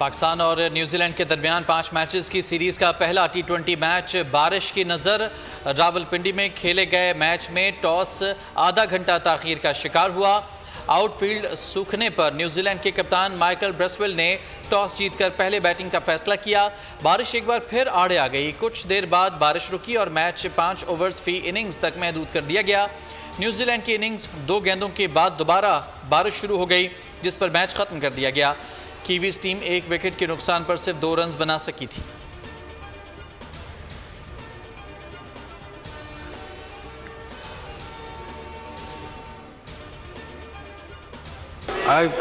पाकिस्तान और न्यूजीलैंड के दरमियान 5 मैचेस की सीरीज़ का पहला T20 मैच बारिश की नज़र रावलपिंडी में खेले गए मैच में टॉस आधा घंटा ताख़ीर का शिकार हुआ। आउटफील्ड सूखने पर न्यूजीलैंड के कप्तान माइकल ब्रेसवेल ने टॉस जीतकर पहले बैटिंग का फैसला किया। बारिश एक बार फिर आड़े आ गई। कुछ देर बाद बारिश रुकी और मैच 5 ओवर्स फी इनिंग्स तक महदूद कर दिया गया। न्यूजीलैंड की इनिंग्स 2 गेंदों के बाद दोबारा बारिश शुरू हो गई, जिस पर मैच खत्म कर दिया गया। कीवीज टीम 1 विकेट के नुकसान पर सिर्फ 2 रन बना सकी थी। I have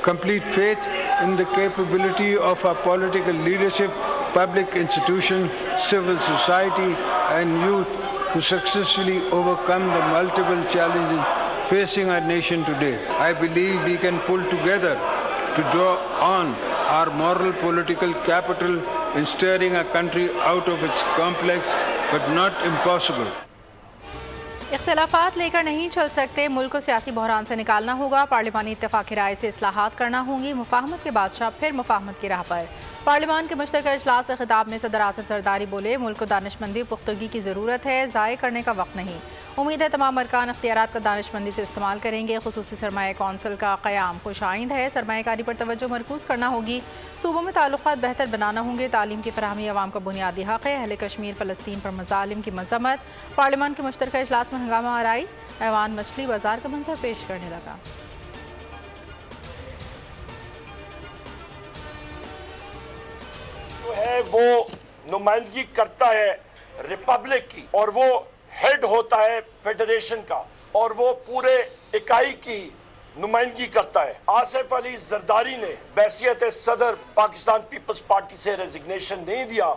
complete faith in the capability of our political leadership, public institutions, civil society and youth to successfully overcome the multiple challenges facing our nation today. I believe we can pull together to draw on our moral political capital in steering our country out of its complex but not impossible. इख्तिलाफात लेकर नहीं चल सकते, मुल्क को सियासी बहरान से निकालना होगा। पार्लिमानी इत्तेफाक की राय से इस्लाहात करना होंगी। मुफाहमत के बादशाह फिर मुफाहमत की राह पर। पार्लिमान के मुश्तरका इजलास से खिताब में सदर आसिफ जरदारी बोले, मुल्क को दानिशमंदी पुख्तगी की ज़रूरत है, ज़ाय करने का वक्त नहीं। उम्मीद है तमाम अरकान अख्तियारात का दानिशमंदी से इस्तेमाल करेंगे। खुसूसी सरमाया कौंसिल का क़याम खुशाइंद है। सरमायाकारी पर तवज्जो मरकूज़ करना होगी। सूबों में ताल्लुकात बेहतर बनाना होंगे। तालीम की फराहमी अवाम का बुनियादी हक़ है। अहले कश्मीर फ़लस्तीन पर मज़ालिम की मज़म्मत। पार्लिमान के मुश्तरका इजलास में हंगामा आराई। ऐवान मछली बाजार का मंजर पेश करने लगा। जो है वो नुमाइंदगी करता है रिपब्लिक की, और वो हेड होता है फेडरेशन का, और वो पूरे इकाई की नुमाइंदगी करता है। आसिफ अली जरदारी ने बैसियत सदर पाकिस्तान पीपल्स पार्टी से रेजिग्नेशन नहीं दिया।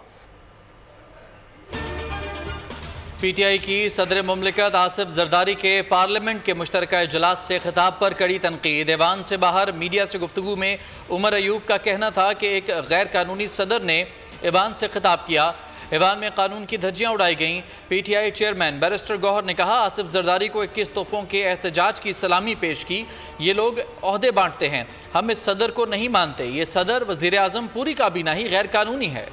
पीटीआई की सदर मुमलिकत आसिफ जरदारी के पार्लियामेंट के मुश्तरका इजलास से खिताब पर कड़ी तनकीद। ऐवान से बाहर मीडिया से गुफ्तगू में उमर अयूब का कहना था कि एक गैर कानूनी सदर ने ऐवान से खिताब किया। ऐवान में कानून की धज्जियां उड़ाई गईं। पीटीआई चेयरमैन बैरिस्टर गौहर ने कहा, आसिफ जरदारी को 21 तोपों के एहतजाज की सलामी पेश की। ये लोग ओहदे बांटते हैं, हम इस सदर को नहीं मानते। ये सदर वजीर आजम पूरी काबीना ही गैर कानूनी है।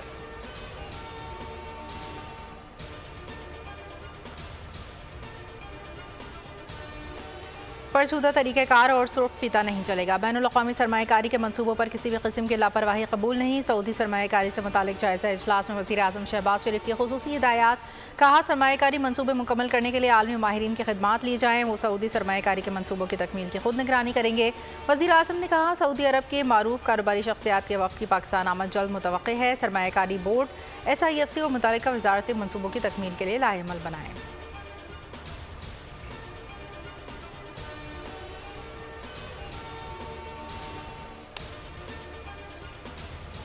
फरसूदा तरीक़ेकार और सुर्ख फीता नहीं चलेगा। बैनुल-अक़वामी सरमायाकारी के मंसूबों पर किसी भी किस्म की लापरवाही कबूल नहीं। सऊदी सरमायाकारी से मुतालिक जायज़ा इजलास में वज़ीर आज़म शहबाज शरीफ की खुसूसी हिदायत। कहा, सरमायाकारी मंसूबे मुकम्मल करने के लिए आलमी माहिरीन की खिदमात ली जाएँ। वो सऊदी सरमायाकारी के मंसूबों की तकमील की खुद निगरानी करेंगे। वज़ीर आज़म ने कहा, सऊदी अरब के मारूफ कारोबारी शख्सियात के वफ़द की पाकिस्तान आमद जल्द मुतवक्की है। सरमायाकारी बोर्ड SIFC और मुतालिका वज़ारती मंसूबों की तकमील के लिए लाएमल बनाएँ।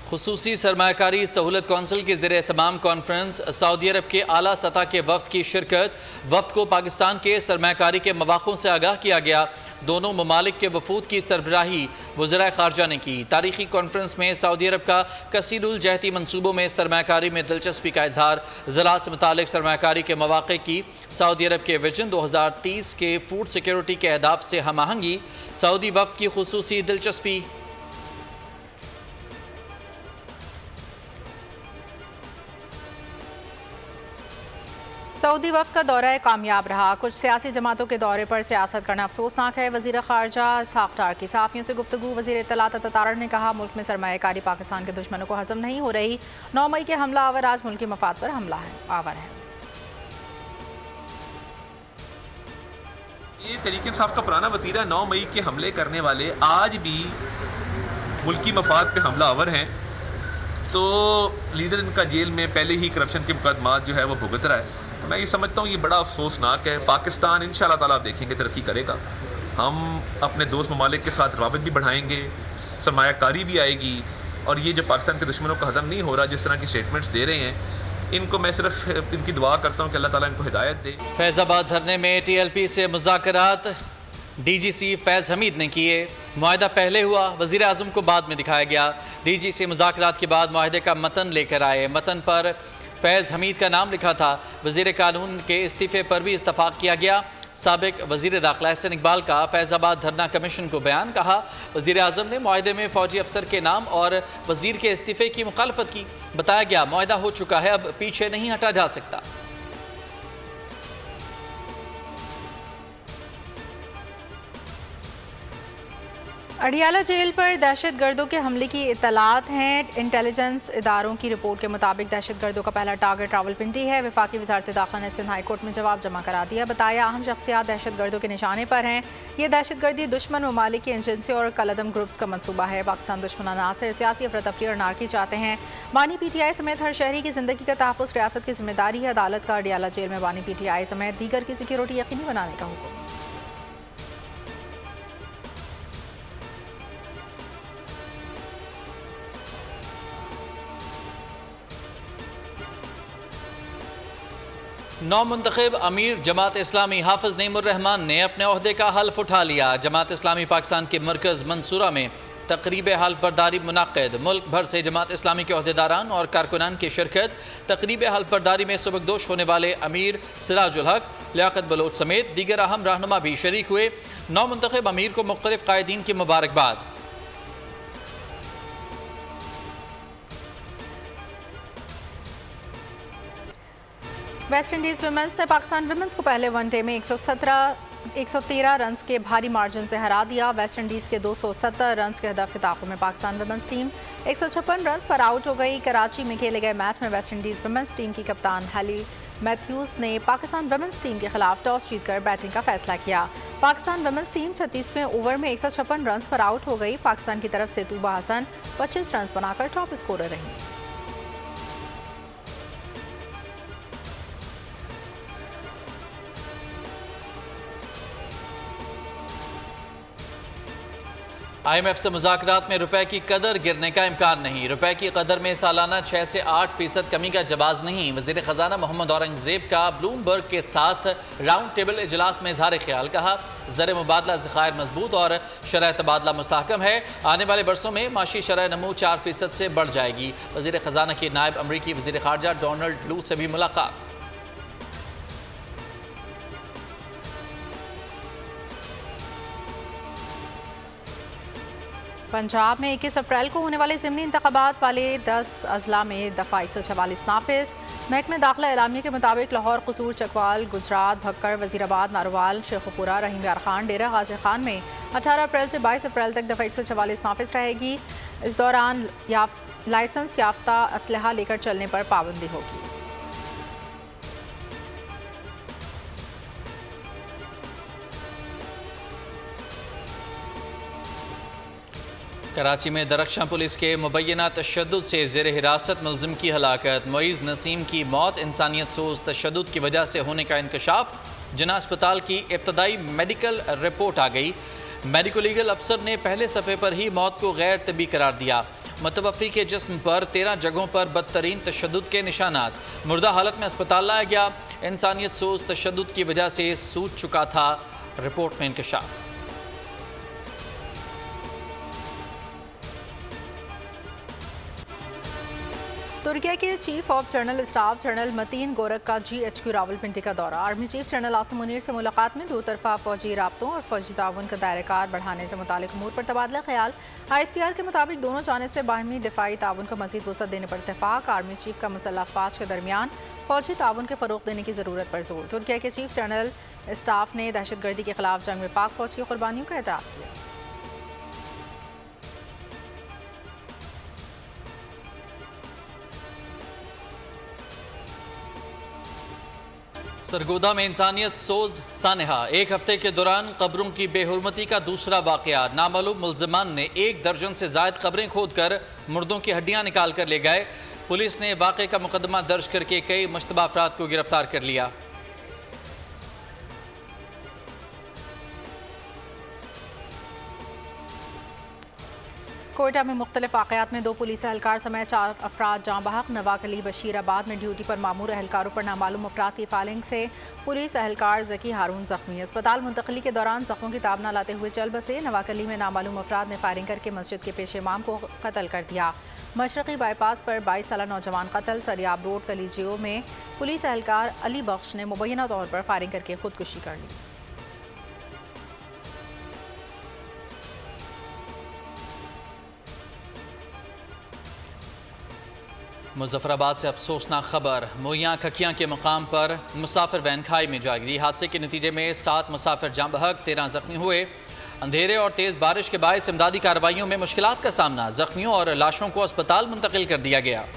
खुसूसी सरमायाकारी सहूलत कौंसिल की ज़ेर एहतमाम कॉन्फ्रेंस, सऊदी अरब के आला सतह के वफ़द की शिरकत। वफ़द को पाकिस्तान के सरमायाकारी के मवाक़ों से आगाह किया गया। दोनों ममालिक के वफूद की सरबराही वज़राए ख़ारजा ने की। तारीख़ी कॉन्फ्रेंस में सऊदी अरब का कसीरुल जहती मनसूबों में सरमायाकारी में दिलचस्पी का इजहार। ज़राअत से मुतालिक सरमायाकारी के मवाक़े की। सऊदी अरब के विजन 2030 के फूड सिक्योरिटी के अहदाफ से हम आहंगी। सऊदी वफ़द की खुसूसी दिलचस्पी। सऊदी वफ़द का दौरा कामयाब रहा। कुछ सियासी जमातों के दौरे पर सियासत करना अफसोसनाक है। वज़ीर ख़ारजा इसहाक़ डार की सहाफ़ियों से गुफ्तगू। वज़ीर इत्तलात अतातारड़ ने कहा, मुल्क में सरमायाकारी पाकिस्तान के दुश्मनों को हज़म नहीं हो रही। 9 मई के हमला आवर आज मुल्की मफाद पर हमला आवर है। ये तहरीक इंसाफ का पुराना वतीरा 9 मई के हमले करने वाले आज भी मुल्की मफाद पे हमला आवर हैं। तो लीडर इनका जेल में पहले ही करप्शन के मुकदमात जो है वो भुगत रहा है। मैं ये समझता हूँ ये बड़ा अफसोसनाक है। पाकिस्तान इंशाअल्लाह ताला आप देखेंगे तरक्की करेगा। हम अपने दोस्त ममालिक के साथ राबित भी बढ़ाएंगे, सरमायाकारी भी आएगी, और ये जो पाकिस्तान के दुश्मनों को हज़म नहीं हो रहा, जिस तरह की स्टेटमेंट्स दे रहे हैं, इनको मैं सिर्फ इनकी दुआ करता हूँ कि अल्लाह ताला इनको हिदायत दे। फैज़ाबाद धरने में TLP से मुज़ाकरात DGC फैज़ हमीद ने किए। मुआहदा पहले हुआ, वज़ीर आज़म को बाद में दिखाया गया। DGC मुज़ाकरात के बाद मुआहदे का मतन लेकर आए। मतन पर फैज़ हमीद का नाम लिखा था। वज़ीर कानून के इस्तीफ़े पर भी इत्तफ़ाक़ किया गया। साबिक वजीर दाखिला एहसन इकबाल का फैज़ाबाद धरना कमीशन को बयान। कहा, वजीर आज़म ने मुआहदे में फौजी अफसर के नाम और वजीर के इस्तीफे की मुखालफत की। बताया गया मुआहदा हो चुका है, अब पीछे नहीं हटा जा सकता। अडियाला जेल पर दहशतगर्दों के हमले की इत्तलात हैं। इंटेलिजेंस इदारों की रिपोर्ट के मुताबिक दहशतगर्दों का पहला टारगेट रावलपिंडी है। वफाकी वजारत दाखिला ने सिंध हाई कोर्ट में जवाब जमा करा दिया। बताया, अहम शख्सियात दहशतगर्दों के निशाने पर हैं। ये दहशतगर्दी दुश्मन ममालिक की एजेंसी और कलदम ग्रुप्स का मनसूबा है। पाकिस्तान दुश्मन अनासर सियासी अफरा-तफरी और नारकी चाहते हैं। बानी PTI समेत हर शहरी की जिंदगी का तहफ़्फ़ुज़ रियासत की जिम्मेदारी है। अदालत का अडियाला जेल में बानी PTI समेत दीगर की सिक्योरिटी यकीनी बनाने का हुक्म। नौमुंतखब अमीर जमात इस्लामी हाफिज नईमुर रहमान ने अपने ओहदे का हल्फ उठा लिया। जमात इस्लामी पाकिस्तान के मरकज़ मंसूरा में तकरीब हल्फ बर्दारी मुनाक़िद। मुल्क भर से जमात इस्लामी के ओहदेदारान और कारकुनान की शिरकत। तकरीब हल्फ बर्दारी में सबकदोश होने वाले अमीर सिराजुल हक, लियाकत बलोच समेत दीगर अहम रहनुमा भी शरीक हुए। नौमुंतखब अमीर को मुख्तलिफ कायदीन की मुबारकबाद। वेस्ट इंडीज़ विमेंस ने पाकिस्तान विमेंस को पहले वनडे में 113 रन्स के भारी मार्जिन से हरा दिया। वेस्ट इंडीज़ के 270 रन्स के हदफ खिताबों में पाकिस्तान विमेंस टीम 156 रन्स पर आउट हो गई। कराची में खेले गए मैच में वेस्ट इंडीज़ विमेंस टीम की कप्तान हेली मैथ्यूज़ ने पाकिस्तान विमेंस टीम के खिलाफ टॉस जीतकर बैटिंग का फैसला किया। पाकिस्तान विमेंस टीम 36वें ओवर में 156 रन्स पर आउट हो गई। पाकिस्तान की तरफ से तूबा हसन 25 रन्स बनाकर टॉप स्कोरर रही। IMF से मुज़ाकरात में रुपए की कदर गिरने का इम्कान नहीं। रुपए की कदर में सालाना 6 से 8% कमी का जवाज़ नहीं। वज़ीर ख़जाना मोहम्मद औरंगज़ेब का ब्लूमबर्ग के साथ राउंड टेबल इजलास में इज़हार ख्याल। कहा, ज़र मुबादला ज़खायर मजबूत और शरह तबादला मुस्तहकम है। आने वाले बरसों में माशी शरह नमू 4% से बढ़ जाएगी। वज़ीर ख़जाना की नायब अमरीकी वज़ीर ख़ारजा डोनाल्ड लू से भी मुलाकात। पंजाब में 21 अप्रैल को होने वाले ज़िमनी इंतखाबात वाले 10 अजला में दफ़ा 144 नाफिज। महकमे दाखिला एलामिया के मुताबिक लाहौर, कसूर, चकवाल, गुजरात, भक्कड़, वज़ीराबाद, नारोवाल, शेखुपुरा, रहीम यार खान, डेरा गाज़ी खान में 18 अप्रैल से 22 अप्रैल तक दफ़ा 144 नाफिज रहेगी। इस दौरान लाइसेंस याफ्ता असलहा लेकर चलने पर पाबंदी होगी। कराची में दरख्शां पुलिस के मुबैना तशद्दुद से ज़ेर हिरासत मुलजिम की हलाकत। मुईज़ नसीम की मौत इंसानियत सोज तशद्दुद की वजह से होने का इंकशाफ। जिना अस्पताल की इब्तदाई मेडिकल रिपोर्ट आ गई। मेडिको लीगल अफसर ने पहले सफ़े पर ही मौत को गैर तबी करार दिया। मुतवफ़ी के जिस्म पर 13 जगहों पर बदतरीन तशद्दुद के निशानात। मुर्दा हालत में अस्पताल लाया गया। इंसानियत सोज तशद्दुद की वजह से सूज चुका था। रिपोर्ट में इंकशाफ। तुर्किया के chief of general staff general Metin Gurak का GHQ रावलपिंडी का दौरा। Army chief general Asim Munir से मुलाकात में दो तरफा फौजी राब्तों और फौजी ताउन का दायरेकार बढ़ाने से मुतालिक अमूर पर तबादला ख्याल। ISPR के मुताबिक दोनों जानिब से बाहमी दिफाई ताउन को मज़ीद वसअत देने पर इत्तेफाक। आर्मी चीफ का मुसल्लह अफ़वाज के दरमियान फौजी ताउन के फ़रोग़ देने की ज़रूरत पर जोर। तुर्किया के चीफ जनरल स्टाफ ने दहशतगर्दी के खिलाफ जंग में पाक फौज की कुर्बानियों का एतराफ़ किया। सरगोदा में इंसानियत सोज सानहा। एक हफ्ते के दौरान कब्रों की बेहुरमती का दूसरा वाक़या। नामालूम मुल्ज़िमान ने 1 दर्जन से ज़ायद कब्रें खोद कर मुर्दों की हड्डियां निकाल कर ले गए। पुलिस ने वाक़े का मुकदमा दर्ज करके कई मुश्तबा अफराद को गिरफ्तार कर लिया। कोयटा में मुख्तलिफ वाक़यात में 2 पुलिस एहलकार समेत 4 अफराद जाँ बहक। नवाक अली बशीराबाद में ड्यूटी पर मामूर एहलकारों पर नामालूम अफराद की फायरिंग से पुलिस एहलकार ज़की हारून ज़ख्मी। अस्पताल मुंतकली के दौरान ज़ख्मों की ताब न लाते हुए चल बसे। नवाक अली में नामालूम अफराद ने फायरिंग करके मस्जिद के पेश इमाम को कत्ल कर दिया। मशरक़ी बाईपास पर 22 साला नौजवान कत्ल। सरियाब रोड कलीजियो में पुलिस एहलकार अली बख्श ने मुबैना तौर पर फायरिंग करके खुदकुशी कर ली। मुजफ्फराबाद से अफसोसनाक खबर, मोइयां खकियां के मुकाम पर मुसाफिर वैन खाई में जा गिरी। हादसे के नतीजे में 7 मुसाफिर जाँ बहक, 13 जख्मी हुए। अंधेरे और तेज़ बारिश के बायस इमदादी कार्रवाइयों में मुश्किलात का सामना, जख्मियों और लाशों को अस्पताल मुंतकिल कर दिया गया।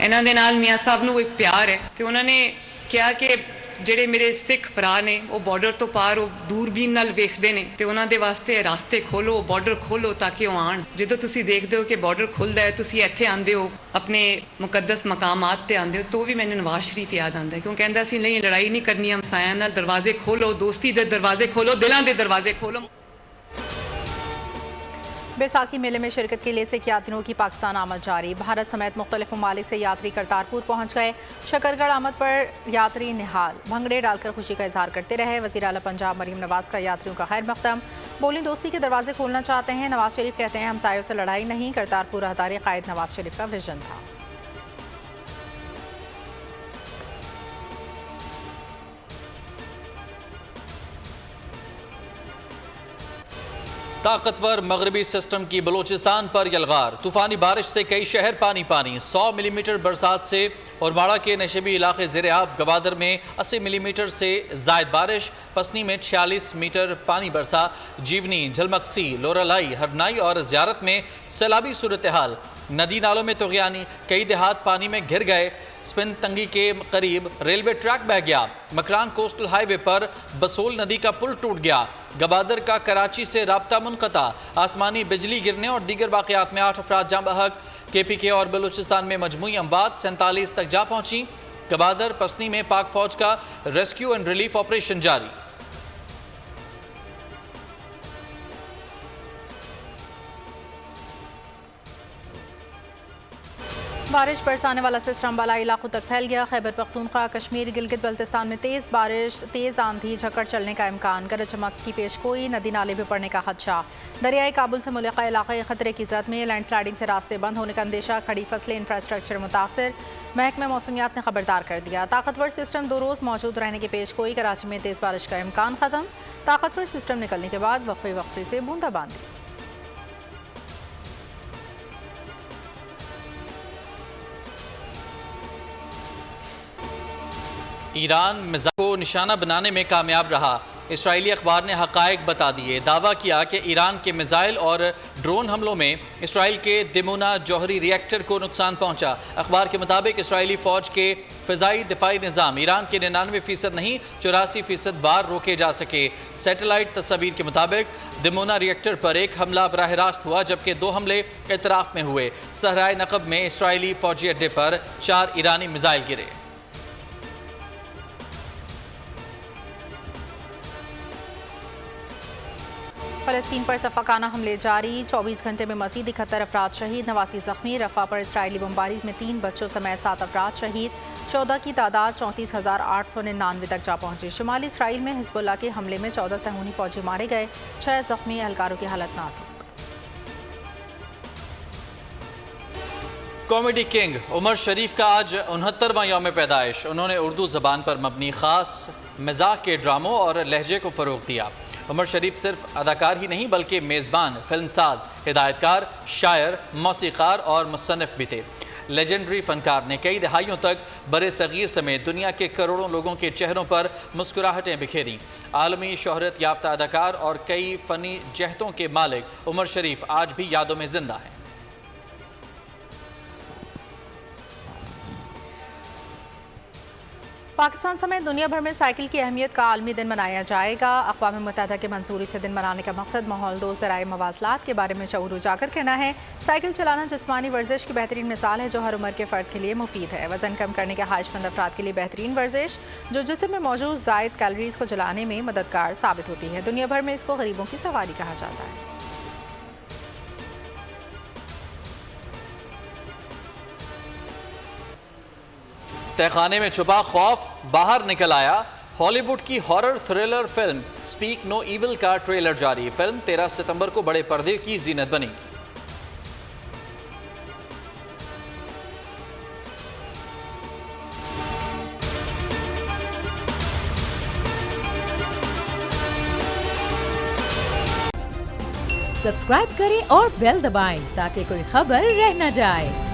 ਇਹਨਾਂ ਦੇ ਨਾਲ ਮੀਆਂ ਸਾਹਿਬ ਨੂੰ ਇੱਕ ਪਿਆਰ ਹੈ ਤੇ ਉਹਨਾਂ ਨੇ ਕਿਹਾ ਕਿ ਜਿਹੜੇ ਮੇਰੇ ਸਿੱਖ ਭਰਾ ਨੇ ਉਹ ਬਾਰਡਰ ਤੋਂ ਪਾਰ ਉਹ ਦੂਰਬੀਨ ਨਾਲ ਵੇਖਦੇ ਨੇ ਤੇ ਉਹਨਾਂ ਦੇ ਵਾਸਤੇ ਰਾਸਤੇ ਖੋਲੋ, ਬਾਰਡਰ ਖੋਲੋ ਤਾਂ ਕਿ ਉਹ ਆਣ। ਜਦੋਂ ਤੁਸੀਂ ਦੇਖਦੇ ਹੋ ਕਿ ਬਾਰਡਰ ਖੁੱਲਦਾ ਹੈ, ਤੁਸੀਂ ਇੱਥੇ ਆਂਦੇ ਹੋ, ਆਪਣੇ ਮੁਕੱਦਸ ਮਕਾਮਾਤ ਤੇ ਆਂਦੇ ਹੋ, ਤਾਂ ਵੀ ਮੈਨੂੰ ਨਵਾਜ਼ ਸ਼ਰੀਫ ਯਾਦ ਆਉਂਦਾ ਕਿਉਂ ਕਹਿੰਦਾ ਸੀ ਨਹੀਂ ਲੜਾਈ ਨਹੀਂ ਕਰਨੀ ਹਮਸਾਇਆਂ ਨਾਲ, ਦਰਵਾਜ਼ੇ ਖੋਲੋ, ਦੋਸਤੀ ਦੇ ਦਰਵਾਜ਼ੇ ਖੋਲੋ, ਦਿਲਾਂ ਦੇ ਦਰਵਾਜ਼ੇ ਖੋਲੋ। बैसाखी मेले में शिरकत के लिए सिख यात्रियों की पाकिस्तान आमद जारी। भारत समेत मुख्तलिफ ममालिक से यात्री करतारपुर पहुँच गए। शकरगढ़ आमद पर यात्री निहाल भंगड़े डालकर खुशी का इजहार करते रहे। वज़ीर आला पंजाब मरीम नवाज का यात्रियों का खैर मकदम। बोली दोस्ती के दरवाजे खोलना चाहते हैं। नवाज शरीफ कहते हैं हमसायों से लड़ाई नहीं, करतारपुर राहदारी कायद नवाज शरीफ का विजन था। ताकतवर मगरबी सिस्टम की बलूचिस्तान पर यलगार, तूफानी बारिश से कई शहर पानी पानी। 100 मिलीमीटर बरसात से और माड़ा के नशेबी इलाके ज़ेर-ए-आब। गवादर में 80 मिलीमीटर से जायद बारिश, पसनी में 46 मीटर पानी बरसा। जीवनी, झलमक्सी, लोरालाई, हरनाई और ज़ियारत में सैलाबी सूरत हाल। नदी नालों में तुग़यानी, कई देहात पानी में घिर गए। स्पिन तंगी के करीब रेलवे ट्रैक बह गया। मकरान कोस्टल हाईवे पर बसोल नदी का पुल टूट गया। गवादर का कराची से राब्ता मुनक़ता। आसमानी बिजली गिरने और दीगर वाक़यात में 8 अफराद जाँ बहक। KPK और बलूचिस्तान में मजमूई अमवात 47 तक जा पहुँची। गवादर पसनी में पाक फौज का रेस्क्यू एंड रिलीफ ऑपरेशन जारी। बारिश बरसाने वाला सिस्टम बालाई इलाकों तक फैल गया। खैबर पख्तूनख्वा, कश्मीर, गिलगित बल्तिस्तान में तेज़ बारिश, तेज़ आंधी, झक्कड़ चलने का इम्कान। गरज चमक की पेशगोई, नदी नाले भी पड़ने का खदशा। दरियाई काबुल से मुल्का इलाके खतरे की जद में। लैंडस्लाइडिंग से रास्ते बंद होने का अंदेशा। खड़ी फसलें, इंफ्रास्ट्रक्चर मुतासर। महकमे मौसमियात ने खबरदार कर दिया। ताकतवर सिस्टम 2 रोज़ मौजूद रहने की पेशगोई। कराची में तेज़ बारिश का इम्कान ख़त्म। ताकतवर सिस्टम निकलने के बाद वक्फे वक्फे से बूंदाबांदी। ईरान मिसाइल को निशाना बनाने में कामयाब रहा। इसराइली अखबार ने हक़ाइक़ बता दिए। दावा किया कि ईरान के मिसाइल और ड्रोन हमलों में इसराइल के दिमुना जौहरी रिएक्टर को नुकसान पहुंचा। अखबार के मुताबिक इसराइली फ़ौज के फ़िज़ाई दिफाई निज़ाम ईरान के 99% नहीं 84% वार रोके जा सके। सैटेलाइट तस्वीर के मुताबिक दिमुना रिएक्टर पर एक हमला बराह रास्त हुआ, जबकि 2 हमले इतराफ़ में हुए। सहराए नक़ब में इसराइली फ़ौजी अड्डे पर 4 ईरानी मिसाइल गिरे। फ़लस्तीन पर सफ़ाकाना हमले जारी। 24 घंटे में मज़ीद 71 अफराद शहीद, 89 ज़ख्मी। रफ़ा पर इसराइली बमबारी में 3 बच्चों समेत 7 अफराद शहीद। 14 की तादाद 34,899 तक जा पहुंची। शुमाली इसराइल में हिज़्बुल्लाह के हमले में 14 सहूनी फ़ौजी मारे गए, 6 ज़ख्मी। एहलकारों की हालत नाजुक। कॉमेडी किंग उमर शरीफ का आज 69वां यौम पैदाइश। उन्होंने उर्दू ज़बान पर मबनी ख़ास मज़ाक के ड्रामों और लहजे को फ़रोग़ दिया। उमर शरीफ सिर्फ अदाकार ही नहीं बल्कि मेज़बान, फिल्मसाज, हिदायतकार, शायर, मौसीक़ार और मुसन्निफ़ भी थे। लेजेंडरी फ़नकार ने कई दहाइयों तक बरे सग़ीर समेत दुनिया के करोड़ों लोगों के चेहरों पर मुस्कुराहटें बिखेरीं। आलमी शोहरत याफ्ता अदाकार और कई फ़नी जहतों के मालिक उमर शरीफ आज भी यादों में ज़िंदा हैं। पाकिस्तान समेत दुनिया भर में साइकिल की अहमियत का आलमी दिन मनाया जाएगा। अक़वाम मुत्तहिदा के मंजूरी से दिन मनाने का मकसद माहौल दोस्त ज़राए मवासलात के बारे में शऊर उजागर करना है। साइकिल चलाना जिस्मानी वर्जिश की बेहतरीन मिसाल है जो हर उम्र के फ़र्द के लिए मुफीद है। वज़न कम करने के ख्वाहिशमंद अफराद के लिए बेहतरीन वर्जिश जो जिस्म में मौजूद ज़ायद कैलोरीज़ को जलाने में मददगार साबित होती है। दुनिया भर में इसको गरीबों की सवारी कहा जाता है। तहखाने में छुपा खौफ बाहर निकल आया। हॉलीवुड की horror thriller film Speak No Evil का ट्रेलर जारी। फिल्म 13 सितंबर को बड़े पर्दे की जीनत बनेगी। सब्सक्राइब करें और बेल दबाएं ताकि कोई खबर रह न जाए।